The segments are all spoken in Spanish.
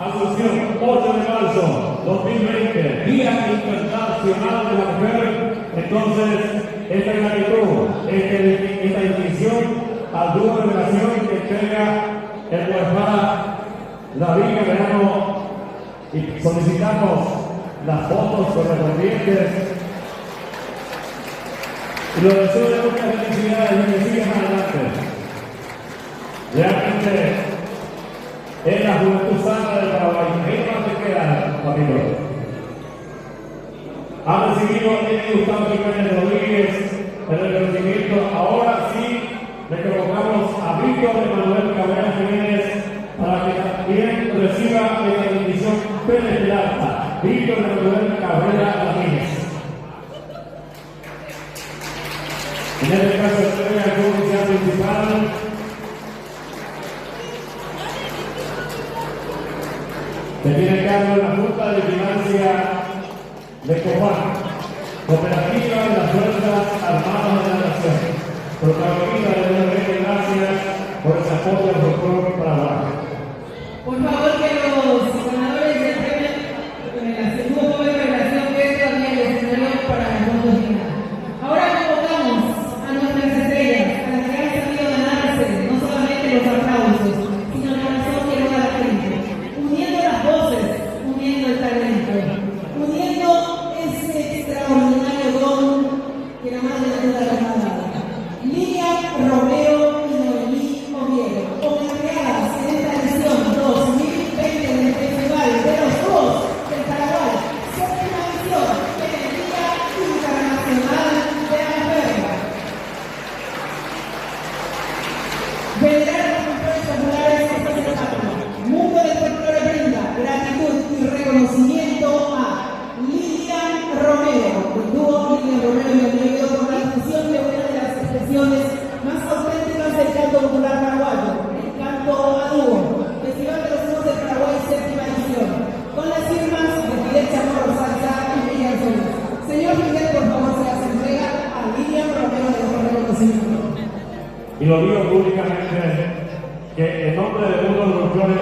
Asunción, 8 de marzo 2020, Día Internacional de la Mujer. Entonces, esta gratitud, esta distinción al dúo de relación que entrega el Guadalajara David Verano, y solicitamos las fotos correspondientes y los deseos de muchas felicidades y que sigan adelante. Realmente es la juventud sana del Paraguay. ¿Qué más te queda, Papito? Ha recibido el Gustavo Jiménez Rodríguez el reconocimiento. Ahora sí le colocamos a Víctor Emanuel Cabrera Jiménez para que también reciba la bendición Plata. Víctor Emanuel Cabrera Jiménez. En este caso, entrega el oficial principal. Se tiene cargo de la Junta de Vigilancia de Cobán, Cooperativa de las Fuerzas Armadas de la Nación. Protagonista de una vez, gracias por ese apoyo al doctor Paraguay. Por favor, que los ganadores del premio, la segunda joven revelación que es también el escenario para el mundo final. Ahora convocamos a nuestras estrellas, a las que han sabido ganarse no solamente los aplausos, sino el corazón que da la gente, uniendo las voces, uniendo el talento, uniendo ese extraordinario don que la madre de la Armada. Lilian Romero y Noemí Oviedo, homenajeadas en esta edición 2020 del Festival de los Dúos del Paraguay, séptima edición en el Día Internacional de la Mujer. Venerar a los cultores populares este espectáculo. Mundo del Folclore brinda gratitud y reconocimiento a Lilian Romero, el dúo Lilian Romero y Oviedo, por la difusión de una de las expresiones más auténticas del canto popular paraguayo, el canto a dúo. Festival de los Dúos del Paraguay, séptima edición, con las firmas de Fidel Chamorro Salsa y Miguel Solís. Señor Miguel, por favor, se las entrega a Lilian Romero de los reconocimiento. Y lo digo públicamente que en nombre de uno de los flores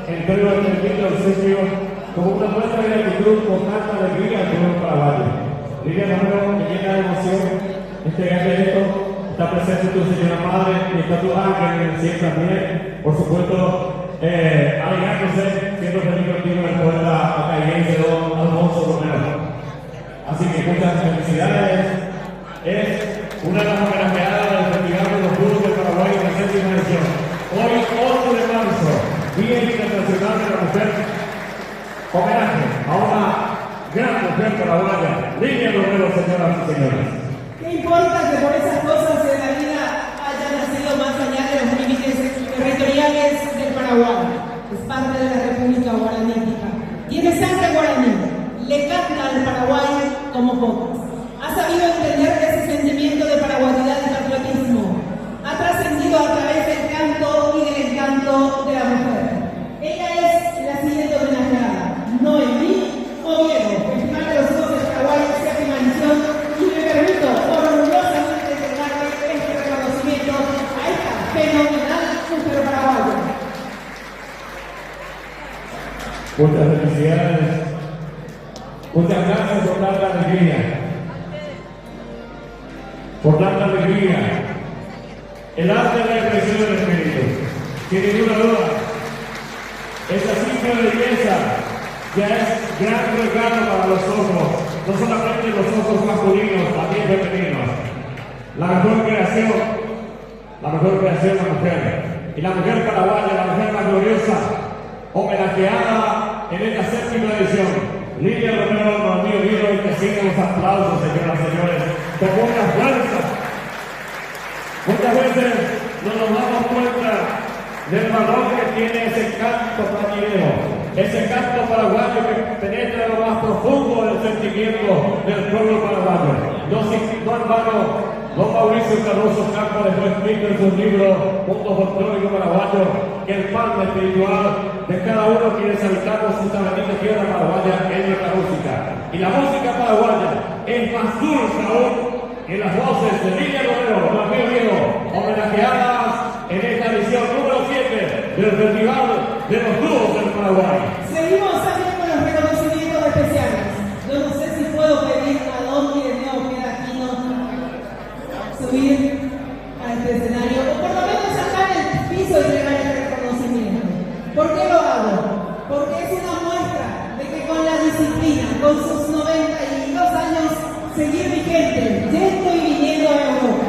entrego el sentido del sitio como una muestra de gratitud con tanta alegría al pueblo paraguayo. Lilian Romero, me llena de emoción entregarte esto. Está presente tu señora madre y está tu ángel en el cielo también. Por supuesto, alegrándose, siendo feliz contigo el poeta acaiense don Alfonso Romero. Así que muchas felicidades. Es una de las homenajeadas del Festival de los Dúos del Paraguay en la séptima edición. Hoy, 8 de marzo, Día Internacional de la Mujer. Homenaje a una gran mujer paraguaya, Lilian Romero, señoras y señores. ¿Qué importa que por esas cosas en la vida hayan nacido más allá de los límites territoriales del Paraguay? Es parte de la República Guaranítica. Tiene sangre guaraní, le canta al Paraguay como pocas. Ha sabido entender ese sentimiento de paraguayanidad y patriotismo. Ha trascendido a través del canto y del encanto de la mujer. Ella es la siguiente homenajeada, Noemí Oviedo, Festival de los Dúos del Paraguay, séptima edición, y me permito orgullosamente entregarle este reconocimiento a esta fenomenal mujer paraguaya. Muchas felicidades. Muchas gracias por tanta alegría. Por tanta alegría. El arte de la expresión del espíritu. Sin ninguna duda, esa simple belleza ya es gran regalo para los ojos, no solamente los ojos masculinos, también femeninos. La mejor creación, la mujer. Y la mujer paraguaya, la mujer más gloriosa, homenajeada en esta séptima edición. Lilian Romero, Noemí Oviedo, y que sigan los aplausos, señoras y señores, con mucha fuerza. Muchas veces no nos damos cuenta del valor que tiene ese canto plañidero, ese canto paraguayo que penetra lo más profundo del sentimiento del pueblo paraguayo. No en vano, don Mauricio Cardoso Campo dejó escrito en su libro Mundo Folclórico Paraguayo que el pan espiritual de cada uno quienes habitamos esta bendita tierra paraguaya es nuestra música. Y la música paraguaya es más dulce aún que las voces de Lilian Romero, Noemí Oviedo, homenajeadas en esta edición número 7 del Festival de los Dúos del Paraguay. ¿Por qué lo hago? Porque es una muestra de que con la disciplina, con sus 92 años, seguir vigente, yendo y viniendo a Europa.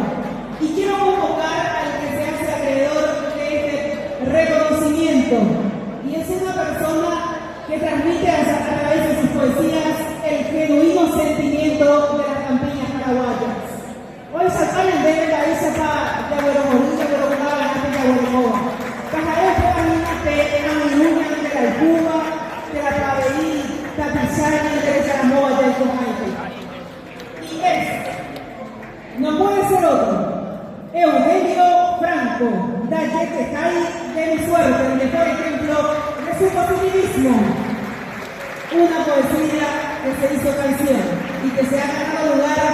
Y quiero convocar al que se hace acreedor de este reconocimiento. Y es una persona que transmite a través de sus poesías el genuino sentimiento de las campiñas paraguayas. Hoy sacaron de la isla de Agueromoría, pero que no van a hacer Agueromoa. Cajaré fue a mí de la Miruña, de la Cuba, de la Paveí, Tapizani, de la Charamoa, del Comaite. Y no puede ser otro. Eugenio Franco, Dayete Jai, de mi suerte, el mejor ejemplo de su positivismo. Una poesía que se hizo canción y que se ha ganado lugar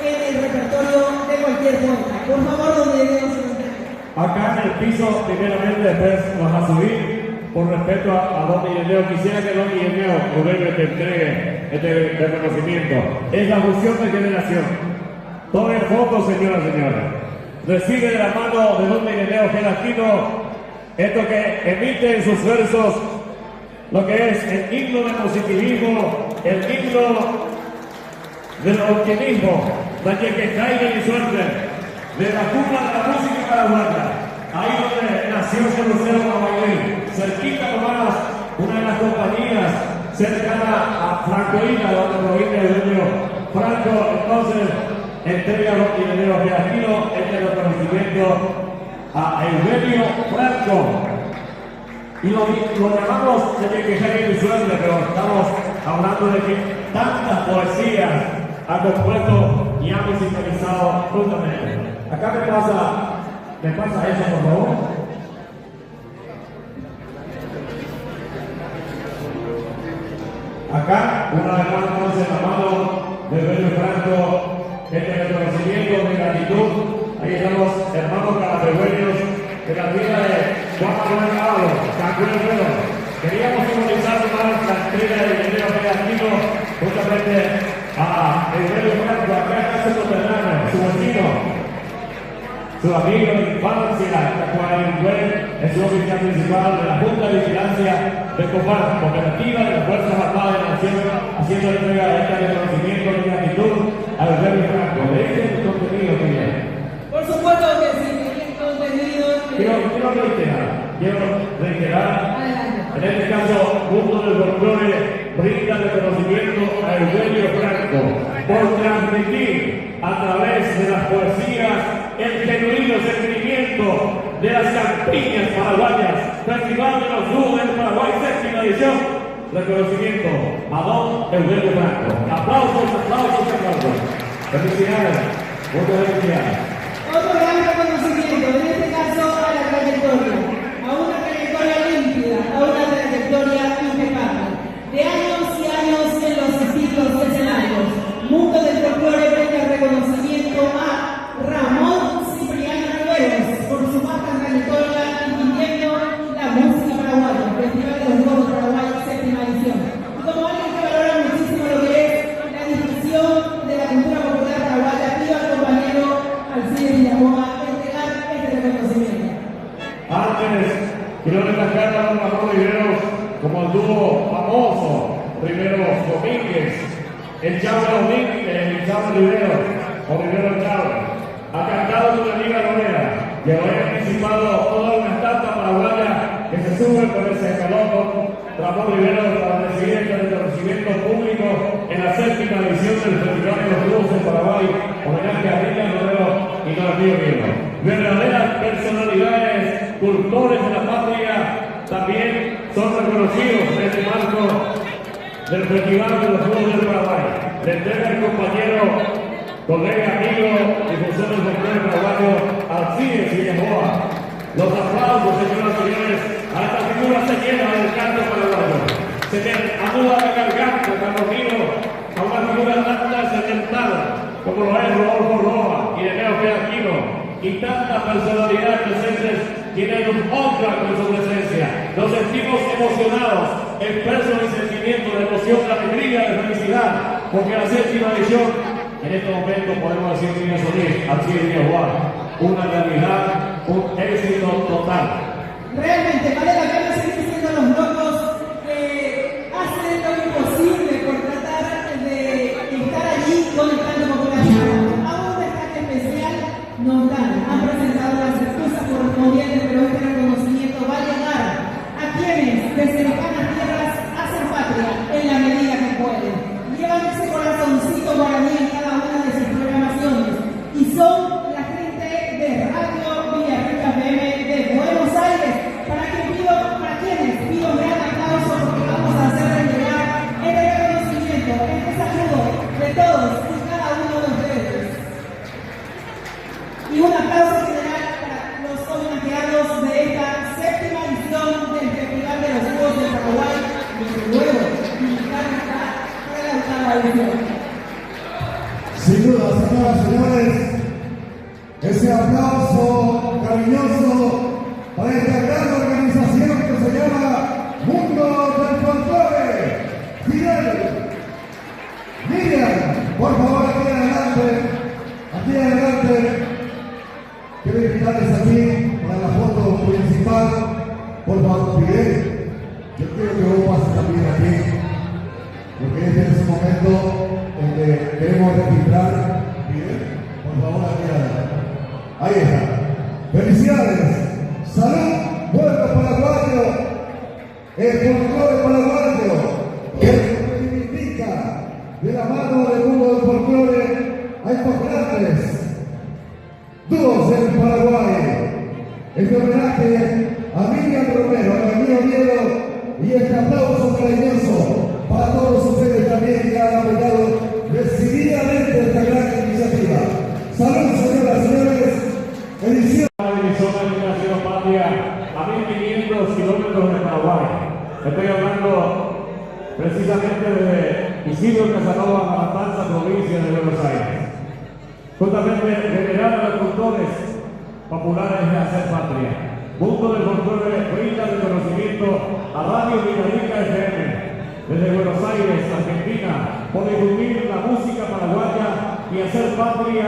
en el repertorio de cualquier poeta. Por favor, don Ireneo se lo entregue. Acá en el piso, primeramente, después vas a subir. Por respeto a don Ireneo, quisiera que don Ireneo Rubén te entregue este reconocimiento. Es la fusión de generación. Tomen fotos, señoras y señores. Recibe de la mano de don Ireneo Gelatino esto que emite en sus versos lo que es el himno del positivismo, el himno del optimismo, de que caiga mi suerte, de la cuna de la música paraguaya, ahí donde nació Lucero Cavallín, cerquita nomás, una de las compañías cercana a Francoína, donde proviene Eugenio Franco. Entonces entrega a don Ireneo Gelatino este reconocimiento a Eugenio Franco. Y lo llamamos de que caiga mi suerte, pero estamos hablando de que tantas poesías ha compuesto y ha musicalizado justamente. Acá me pasa eso, por favor. Acá, una vez más, entonces, la mano de Eugenio Franco, este reconocimiento de gratitud. Ahí estamos, hermanos carapehueños, de la vida de Juan Manuel Caballo, Cancún Herrero. Queríamos simbolizar más la estrella de Ireneo Gelatino, justamente a Eugenio Franco, acá está su coterráneo, su vecino, su amigo de infancia, Juan Manuel, es su oficial principal de la Junta de Vigilancia de COPAR, Cooperativa de las Fuerzas Armadas de la Nación, haciendo entrega de este reconocimiento de gratitud a Eugenio Franco. ¿Le dice el contenido que viene? Por supuesto que sí, el contenido. Quiero reiterar, en este caso, Mundo del Folclore brinda reconocimiento a Eugenio Franco por transmitir a través de las poesías el genuino sentimiento de las campiñas paraguayas. Festival de los Dúos del Paraguay, 7ª edición. Reconocimiento a don Eugenio Franco. Aplausos, aplausos, aplausos. Felicidades, muchas felicidades. Otro gran reconocimiento, en este caso a la trayectoria, a una trayectoria límpida, a una trayectoria impecable, de años y años en los distintos escenarios. Mundo del Folclore brinda reconocimiento a Ramón Cipriano Riveros por su vasta trayectoria incluyendo la música paraguaya, Festival de los Dúos de Paraguay, 7ª edición. Y como alguien que valora muchísimo lo que es la difusión de la cultura popular paraguaya, pido al compañero Alcides Villaboa entregar este reconocimiento. Antes, quiero destacar a don Ramón Riveros como el dúo famoso, primero Domínguez, el Chavo Domínguez, el Chavo Riveros, o Rivero Chavo, ha cantado una liga novela, que hoy ha participado toda una estatua paraguaya que se sube por ese escalón. Ramón Riveros para recibir este reconocimiento público en la 7ª edición del Festival de los Dúos de Paraguay, homenaje a Rita Romero y García Viejo. Verdaderas personalidades, cultores de la patria, también son reconocidos en este marco del Festival de los Dúos del Paraguay. Le entrega el compañero, colega, amigo, difusor del folclore paraguayo, Alcides Villaboa. Los aplausos, señoras y señores, a esta figura señera del canto paraguayo. Se le anuda la garganta, Carlos, a una figura tan trascendental como lo es Rodolfo Roa y Ireneo Gelatino, y tantas personalidades presentes tienen un honra con su presencia. Nos sentimos emocionados, expreso mi sentimiento de emoción, de alegría, de felicidad, porque la 7ª edición, en este momento podemos decir que Solís, Alcides Villaboa, una realidad, un éxito total. Realmente vale la pena seguir diciendo quienes desde lejanas tierras hacen patria en la medida que pueden. Llevan ese corazoncito guaraní en cada una de sus programaciones y son la gente de Radio Villarrica FM de Buenos Aires, para quienes pido un gran aplauso porque vamos a hacerles llegar este reconocimiento, este saludo de todos y cada uno de ustedes. Y un aplauso general para los homenajeados de esta séptima edición del Festival de los Juegos del Paraguay, desde luego, invitaron para la octava edición. Sin duda, señoras y señores, ese aplauso cariñoso para esta gran organización que se llama Mundo del Folclore. Fidel, Miriam, por favor, aquí adelante. Quiero invitarles aquí para la foto principal. Por favor, Fidel, yo quiero que vos pases también aquí, porque este es el momento en que queremos registrar. Fidel, por favor, aquí adelante. Ahí está. Felicidades. Salud, pueblo paraguayo. El folclore paraguayo, que reivindica de la mano del mundo del folclore a estos grandes dúos del Paraguay. Este homenaje a Miriam Romero, a Emilio Oviedo, y este aplauso cariñoso para todos ustedes también que han apoyado decididamente esta gran iniciativa. Salud, señoras y señores. Edición. La división de Liberación Patria a 1500 kilómetros de Paraguay. Estoy hablando precisamente de Isidro Casanova, Matanza, provincia de Buenos Aires. Justamente venerar a los cultores populares de hacer patria. Mundo del Folclore brinda reconocimiento a Radio Villarrica FM desde Buenos Aires, Argentina, por difundir la música paraguaya y hacer patria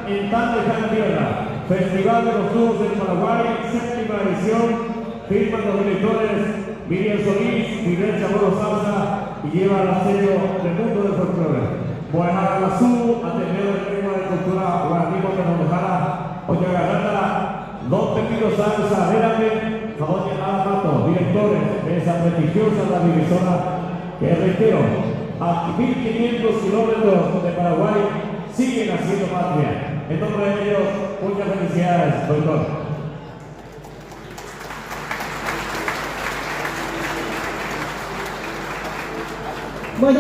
en tan lejana tierra. Festival de los Dúos del Paraguay, séptima edición, firman los directores Miriam Solís, Fidel Chamorro Salsa y lleva el sello del Mundo del Folclore. Guanajuato, Ateneo de Lengua de Cultura, Guanajuato de Nojara, Oyagarata, Don Pepino Salsa, Vérame, Fadoña Alamato, directores de esa prestigiosa televisora que, reitero, a 1500 kilómetros de Paraguay siguen haciendo patria. En nombre de ellos, muchas felicidades, doctor. Bueno,